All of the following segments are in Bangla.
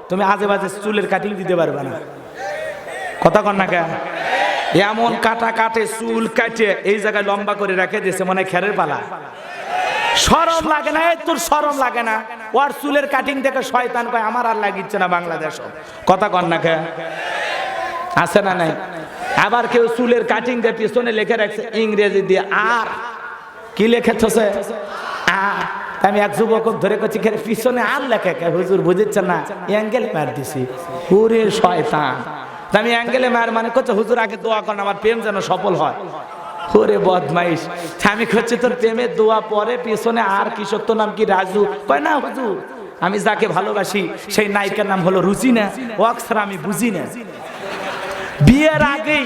তুমি আজে বাজে চুলের কাটিং দিতে পারবে না। কথা কন না কেন? এমন কাটা কাটে চুল কাটে এই জায়গায় লম্বা করে রেখে দিয়েছে মনে হয় খেরের পালা। শরম লাগে না? তোর শরম লাগে না? ওর চুলের কাটিং দেখে শয়তান কয় আমার আর লাগিচ্ছে না বাংলাদেশ। কথা কন না কেন? আছে না নাই? আবার কেউ চুলের কাটিং দিয়ে পিছনে লিখে রাখছে ইংরেজি দিয়ে আর কি লিখেছে আমি এক যুবক ধরে করছি পিছনে আর লেখে হুজুর বুঝেছেন না অ্যাঙ্গেল মার দিছি। পুরে শয়তান। আমি অ্যাঙ্গেলে মার মানে করছে হুজুর আগে দোয়া করেন আমার প্রেম যেন সফল হয়। ওরে বদমাইশ, আমি করছি তোর প্রেমের দোয়া পরে পিছনে আর কিশোর তোর নাম কি রাজু? কয় না হুজুর আমি যাকে ভালোবাসি সেই নায়িকার নাম হলো রুজিনা, ওয়াক্সার আমি বুঝি না। বিয়ের আগেই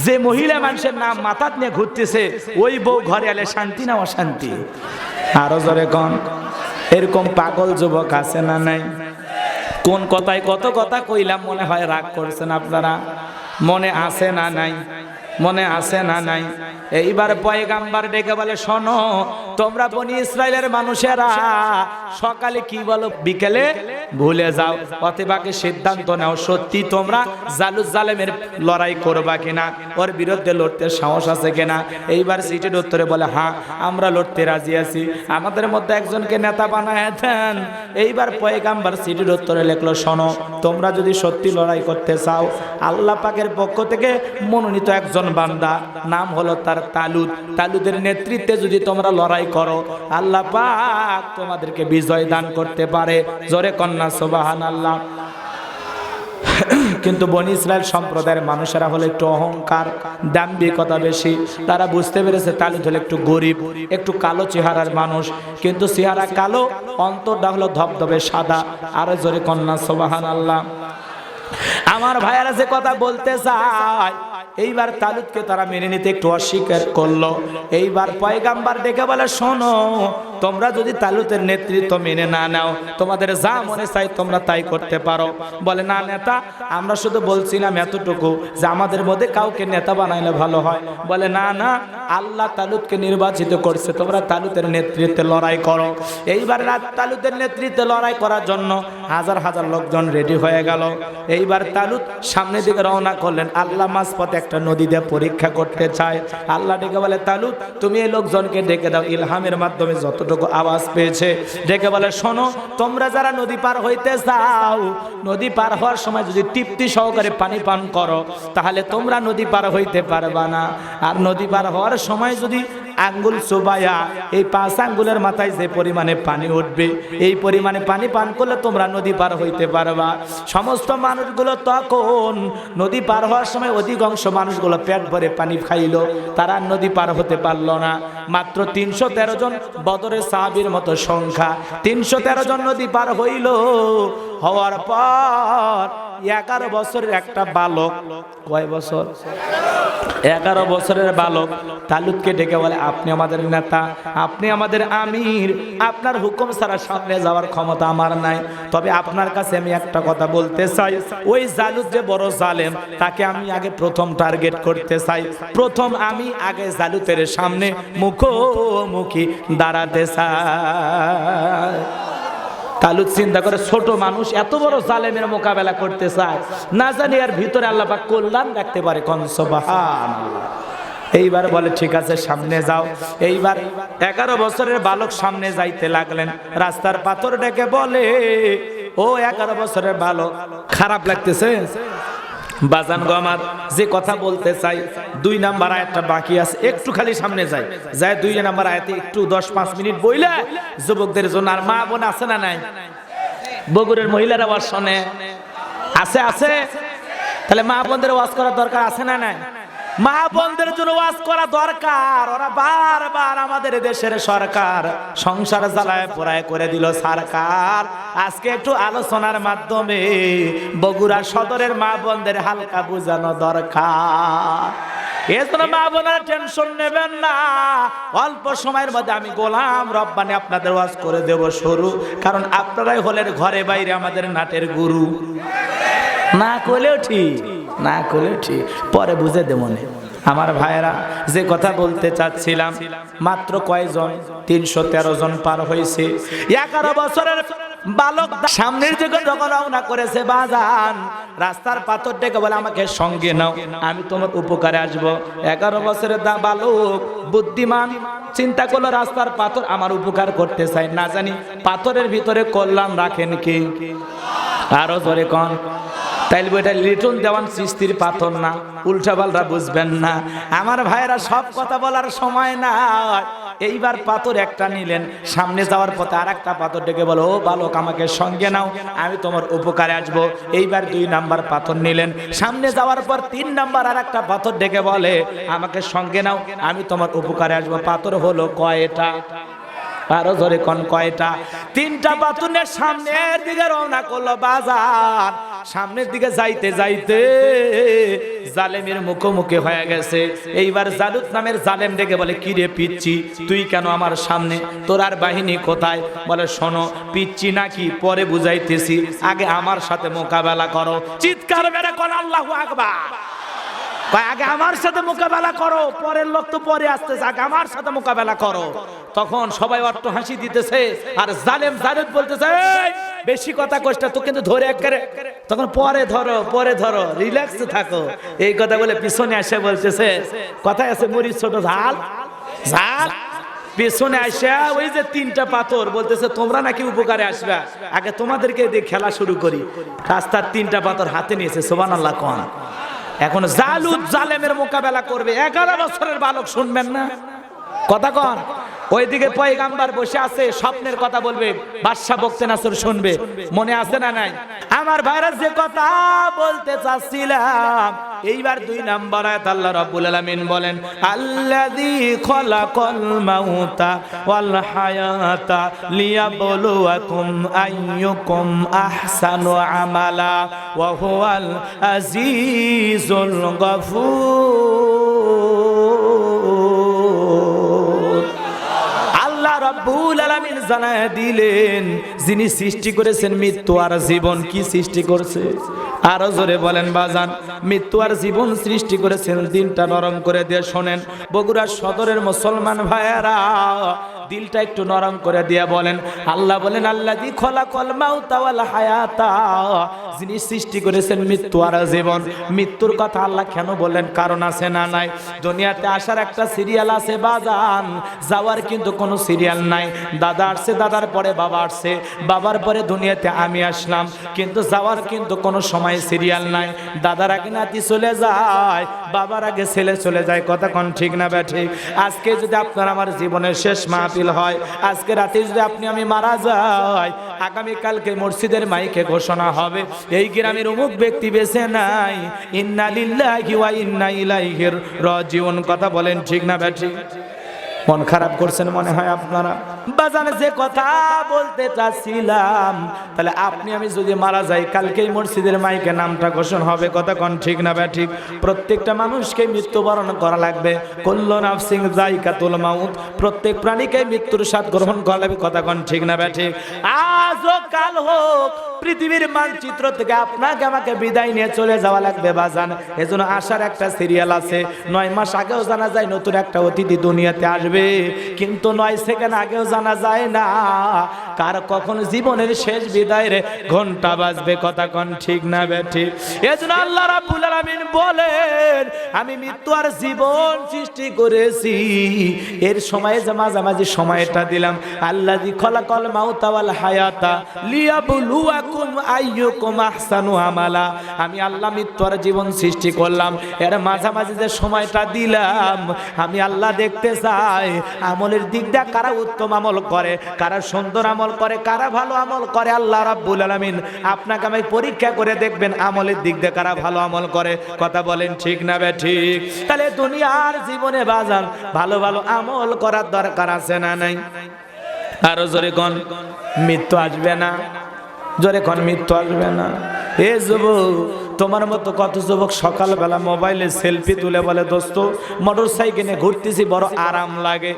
যে মহিলা মানুষের নাম মাথাত নিয়ে ঘুরতেছে ওই বউ ঘরে এলে শান্তি না অশান্তি? আরো জোরে কোন এরকম পাগল যুবক আছে না নাই? কোন কথায় কত কথা কইলাম মনে হয় রাগ করছেন আপনারা? মনে আছে না নাই? মনে আছে না নাই? এইবার পয়গাম্বার ডেকে বলে শোনো তোমরা বনি ইসরায়েলের মানুষেরা সকালে কি বলো বিকেলে ভুলে যাও। অতএবাকে সিদ্ধান্ত নাও সত্যি তোমরা জালুত জালেমের লড়াই করবা কিনা, ওর বিরুদ্ধে লড়তে সাহস আছে কিনা। এইবার সিটির উত্তরে বলে হ্যাঁ আমরা লড়তে রাজি আছি, আমাদের মধ্যে একজনকে নেতা বানায় দেন। এইবার পয়গাম্বার সিটির উত্তরে লিখলো শোনো তোমরা যদি সত্যি লড়াই করতে চাও আল্লাহ পাকের পক্ষ থেকে মনোনীত একজন বান্দা নাম হলো তার তালুত, তালুতের নেতৃত্বে যদি তোমরা লড়াই করো আল্লাহ পাক তোমাদেরকে বিজয় দান করতে পারে। জোরে কন্যা সুবহানাল্লাহ। কিন্তু বনি ইসরায়েল সম্প্রদায়ের মানুষেরা হলো একটু অহংকার দাম্ভিকতা বেশি। তারা বুঝতে পেরেছে তালুত হলো একটু গরিব, একটু কালো চেহারার মানুষ, কিন্তু চেহারা কালো অন্তরটা হলো ধবধবে সাদা। আর জোরে কন্যা সুবহানাল্লাহ। আমার ভাইয়ারা যে কথা বলতে চায় এইবার তালুতকে তারা মেনে নিতে একটু অস্বীকার করলো। এইবার পয়গাম্বার ডেকে বলে শোনো তোমরা যদি তালুতের নেতৃত্ব মেনে না নাও তোমাদের যা মনে চাই তোমরা তাই করতে পারো। বলে না নেতা আমরা শুধু বলছিলাম এতটুকু যে আমাদের মধ্যে কাউকে নেতা বানাইলে ভালো হয়। বলে না না আল্লাহ তালুতকে নির্বাচিত করছে, তোমরা তালুতের নেতৃত্বে লড়াই করো। এইবার তালুতের নেতৃত্বে লড়াই করার জন্য হাজার হাজার লোকজন রেডি হয়ে গেল। এইবার তালুত সামনের দিকে রওনা করলেন। আল্লাহ মাঝপথে একটা নদী দিয়ে পরীক্ষা করতে চায়। আল্লাহ ডেকে বলে তালুত তুমি এই লোকজনকে ডেকে দাও, ইলহামের মাধ্যমে যতটুকু আওয়াজ পেয়েছে ডেকে বলে শোনো তোমরা যারা নদী পার হইতে চাও নদী পার হওয়ার সময় যদি তৃপ্তি সহকারে পানি পান করো তাহলে তোমরা নদী পার হইতে পারবা না। আর নদী পার হওয়ার সময় যদি আঙ্গুল চোবায়া এই 5 আঙ্গুলের মাথায় যে পরিমাণে পানি উঠবে এই পরিমাণে পানি পান করলে তোমরা নদী পার হইতে পারবা। সমস্ত মানুষগুলো তখন নদী পার হওয়ার সময় অধিকাংশ মানুষগুলো পেট ভরে পানি খাইলো, তারা নদী পার হতে পারলো না। মাত্র 313 জন বদরের সাহাবীর মতো সংখ্যা, 313 জন নদী পার হইল। হওয়ার পর 11 বছরের একটা বালক, কয় বছর? 11 বছরের বালক তালুতকে ডেকে বলে আপনি আমাদের নেতা, আপনি আমাদের আমির, আপনার হুকুম ছাড়া সামনে যাওয়ার ক্ষমতা আমার নাই। তবে আপনার কাছে আমি একটা কথা বলতে চাই, ওই জালুত যে বড় জালেম তাকে আমি আগে প্রথম টার্গেট করতে চাই। প্রথম আমি আগে জালুতের সামনে মুখোমুখি দাঁড়াতে চাই। তালুত চিন্তা করে ছোট মানুষ এত বড় জালেমের মোকাবেলা করতে চায়, না জানি আর ভিতরে আল্লাহ পাক কল্যাণ রাখতে পারে। কোন সুবহানাল্লাহ। এইবার বলে ঠিক আছে সামনে যাও। এইবার 11 বছরের বালক সামনে যাইতে লাগলেন। রাস্তার পাথর ডেকে বলে ও 11 বছরের বালক খারাপ লাগতেছে? বাজান গো আমার যে কথা বলতে চাই 2 নাম্বার আয়াতটা বাকি আছে, একটু খালি সামনে যাই, যায় 2 নাম্বার আয়াতে একটু 10-5 মিনিট বইলে যুবকদের জন্য। আর মা বোন আছে না নাই? বগুড়ের মহিলারা ওয়াজ শোনে, আছে আছে? তাহলে মা বোনদের ওয়াজ করা দরকার আছে না নাই? মা বোনদের জন্য ওয়াজ করা দরকার। ওরা বারবার আমাদের দেশের সরকার সংসার জ্বালায় পোড়ায় করে দিল সরকার। আজকে একটু আলোচনার মাধ্যমে বগুড়া সদরের মা বোনদের হালকা বোঝানো দরকার। এজন্য মা বোনেরা টেনশন নেবেন না, অল্প সময়ের মধ্যে আমি গোলাম রব্বানি আপনাদের ওয়াজ করে দেব শুরু। কারণ আপনারাই হলেন ঘরে বাইরে আমাদের নাটের গুরু। না করলেও ঠিক, না করলেও ঠিক, পরে বুঝে দেব না। আমার ভাইয়েরা যে কথা বলতে চাচ্ছিলাম, মাত্র কয়জন? 313 জন পার হয়েছে। 11 বছরের বালক সামনের দিকে যখন রওনা করেছে বাজান, রাস্তার পাথর ডেকে বলে আমাকে সঙ্গে নাও, আমি তোমার উপকারে আসবো। 11 বছরের বালক বুদ্ধিমান চিন্তা করলো রাস্তার পাথর আমার উপকার করতে চাই, না জানি পাথরের ভিতরে কল্যাণ রাখেন কি। আরো জোরে কোন। তাইলে এটা লিটন দেওয়ান সৃষ্টির পাথর না, উল্টাপাল্টা বুঝবেন না আমার ভাইরা, সব কথা বলার সময় না। এইবার পাথর একটা নিলেন, সামনে যাওয়ার পথে আর একটা পাথর ডেকে বলো ও বালক আমাকে সঙ্গে নাও, আমি তোমার উপকারে আসবো। এইবার 2 নাম্বার পাথর নিলেন, সামনে যাওয়ার পর 3 নাম্বার আর একটা পাথর ডেকে বলে আমাকে সঙ্গে নাও, আমি তোমার উপকারে আসবো। পাথর হলো কয়টা? আরো জোরে কোন কয়টা? 3টা পাথরের সামনের দিকে রওনা করলো বাজার। সামনের দিকে যাইতে যাইতে জালেমের মুখোমুখি হয়ে গেছে। এইবার জালুত নামের জালেম ডেকে বলে কি রে পিচ্চি, তুই কেন আমার সামনে, তোর আর বাহিনী কোথায়? বলে শোনো পিচ্চি নাকি পরে বুঝাইতেছি, আগে আমার সাথে মোকাবেলা করো। চিৎকার মেরে কোন আল্লাহু আকবার। আগে আমার সাথে মোকাবেলা করো, পরের লোক তো পরে আসতেছে, আগে আমার সাথে মোকাবেলা করো। তখন সবাই অট্ট হাসি দিতেছে, আর জালেম জালেম বলতেছে বেশি কথা কষ্ট তো কিন্তু ধরে একবারে, তখন পরে ধরো পরে ধরো, রিল্যাক্স থাকো। এই কথা বলে পিছনে এসে বলতেছে কথায় আছে মরিচ ছোট ঝাল ঝাল। পেছনে আসা ওই যে 3টা পাথর বলতেছে তোমরা নাকি উপকারে আসবে, আগে তোমাদেরকে দিয়ে খেলা শুরু করি। রাস্তার 3টা পাথর হাতে নিয়েছে, সুবহানাল্লাহ কোন। এখন জালুত জালেমের মোকাবেলা করবে। 11 বছরের বালক, শুনবেন না কথা কোন। ওইদিকে পয়গাম্বার বসে আছে, স্বপ্নের কথা বলবে, বাদশা বকতে নাসর শুনবে। মনে আছে না নাই আমার ভাইরা যে কথা বলতে চাচ্ছিলাম? এইবার 2 নাম্বার আয়াত আল্লাহ রাব্বুল আলামিন বলেন আল্লাযী খালাকাল মাউতা ওয়াল হায়াতা লিয়াবলুয়াকুম আইয়ুকুম আহসানু আমালা ওয়া হুয়াল আজিজুল গফুর। আল্লাহ রাব্বুল আলামিন জানায় দিলেন যিনি সৃষ্টি করেছেন মৃত্যু আর জীবন। কি সৃষ্টি করছে? আরো জোরে বলেন বাজান। মৃত্যু আর জীবন সৃষ্টি করেছেন। দিনটা নরম করে দিয়ে শোনেন বগুড়া সদরের মুসলমান ভাইয়েরা, দিলটা একটু নরম করে দিয়ে বলেন আল্লাহ বলেন আল্লাযী খালাকাল মাউতা ওয়াল হায়াতা, যিনি সৃষ্টি করেছেন মৃত্যু আর জীবন। মৃত্যুর কথা আল্লাহ কেন বললেন? কারণ আছে না নাই? দুনিয়াতে আসার একটা সিরিয়াল আছে বাজান, যাওয়ার কিন্তু কোনো সিরিয়াল নাই। দাদা আসছে, দাদার পরে বাবা আসছে, বাবার পরে দুনিয়াতে আমি আসলাম, কিন্তু যাওয়ার কিন্তু কোনো সময় সিরিয়াল নাই। দাদার আগে নাতি চলে যায়, বাবার আগে ছেলে চলে যায়। কথা কোন ঠিক না ব্যাঠিক? আজকে যদি আপনার আমার জীবনের শেষ মাহফিল হয়, আজকে রাতে যদি আপনি আমি মারা যাই, আগামীকালকে মসজিদের মাইকে ঘোষণা হবে এই গ্রামের অমুক ব্যক্তি বেঁচে নাই, ইন্না লিল্লাহি ওয়া ইন্না ইলাইহি রাজিউন। কথা বলেন ঠিক না ব্যাঠিক? মন খারাপ করছেন মনে হয় আপনারা। বাজানে যে কথা বলতে চাচ্ছিলাম, তাহলে আপনি আমি যদি মারা যাই, কালকেই মসজিদের মাইকে নামটা ঘোষণা হবে। কথা কোন ঠিক না ব্যাঠিক? প্রত্যেকটা মানুষকে মৃত্যুবরণ করা লাগবে। কুল্লু নাফসিন যায়কাতুল মাউত, প্রত্যেক প্রাণীকে মৃত্যুর স্বাদ গ্রহণ করা লাগবে। কথা কোন ঠিক না ব্যাঠিক? আজ হোক কাল হোক পৃথিবীর মানচিত্র থেকে আপনাকে আমাকে বিদায় নিয়ে চলে যাওয়া লাগবে বাজান। এজন্য আসার একটা সিরিয়াল আছে। 9 মাস আগেও জানা যায় নতুন একটা অতিথি দুনিয়াতে আসবে, কিন্তু 9 সেকেন্ড আগেও জানা যায় না কার কখন জীবনের শেষ বিদায়ের ঘন্টা বাজবে। কথা কোন ঠিক না ব্যাঠিক? এজন্য আল্লাহ রাব্বুল আলামিন বলেন আমি মৃত্যু আর জীবন সৃষ্টি করেছি, এর সময়ে যে মাঝামাঝি সময়টা দিলাম। আল্লাযী খালাকাল মাউতা ওয়াল হায়াতা লিয়াবলুয়াকুম আইয়ুকুম আহসানু আমালা। আমি আল্লাহ মৃত্যু আর জীবন সৃষ্টি করলাম, এর মাঝামাঝি যে সময়টা দিলাম, আমি আল্লাহ দেখতে চাই আমলের দিক দিয়ে কারা উত্তম আমল করে, কারা সুন্দর আমল করে, কারা ভালো আমল করে। আল্লাহ রাব্বুল আলামিন আপনাকে আমি পরীক্ষা করে দেখবেন আমলের দিক দিয়ে কারা ভালো আমল করে। কথা বলেন ঠিক না ব্যাঠিক? তাহলে দুনিয়ার জীবনে বাজান ভালো ভালো আমল করার দরকার আছে না নাই? আরো জোরে কোন মৃত্যু আসবে না? জোরে কোন মৃত্যু আসবে না? এ যুবক, তোমার মতো কত যুবক সকালবেলা মোবাইলে সেলফি তুলে বলে দোস্ত মোটর সাইকেলে ঘুরতেছি বড় আরাম লাগে,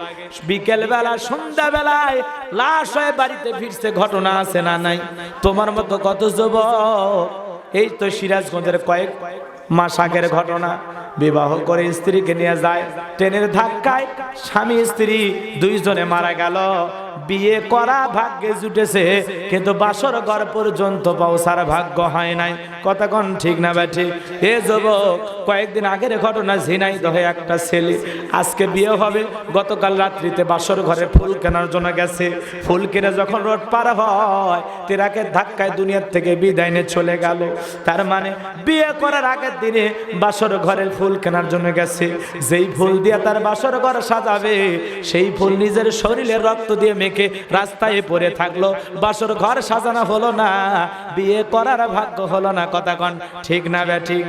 বিকেলবেলা সন্ধ্যাবেলায় লাশ হয়ে বাড়িতে ফিরছে। ঘটনা আছে না নাই? তোমার মতো কত যুবক, এই তো সিরাজগঞ্জের কয়েক মাস আগের ঘটনা, বিবাহ করে স্ত্রীকে নিয়ে যায়, ট্রেনের ধাক্কায় স্বামী স্ত্রী 2 জনে মারা গেল। বিয়ে করা ভাগ্যে জুটেছে কিন্তু বাসর ঘর পর্যন্ত পৌঁছার ভাগ্য হয় নাই। কথা কোন ঠিক না বেঠিক? এ যুবক, কয়েকদিন আগের ঘটনা, ঝিনাইদহে একটা ছেলে আজকে বিয়ে হবে, গতকাল রাত্রিতে বাসর ঘরে ফুল কেনার জন্য গেছে। ফুল কিনে যখন রোড পার হয়, তেরাকে ধাক্কায় দুনিয়ার থেকে বিদায় নিয়ে চলে গেল। তার মানে বিয়ে করার আগের দিনে বাসর ঘরের ফুল কেনার জন্য গেছে। যেই ফুল দিয়ে তার বাসর ঘর সাজাবে, সেই ফুল নিজের শরীরের রক্ত দিয়ে মেখে রাস্তায় পড়ে থাকলো। বাসর ঘর সাজানো হলো না, বিয়ে করার ভাগ্য হলো না। কথা কন ঠিক না বেঠিক?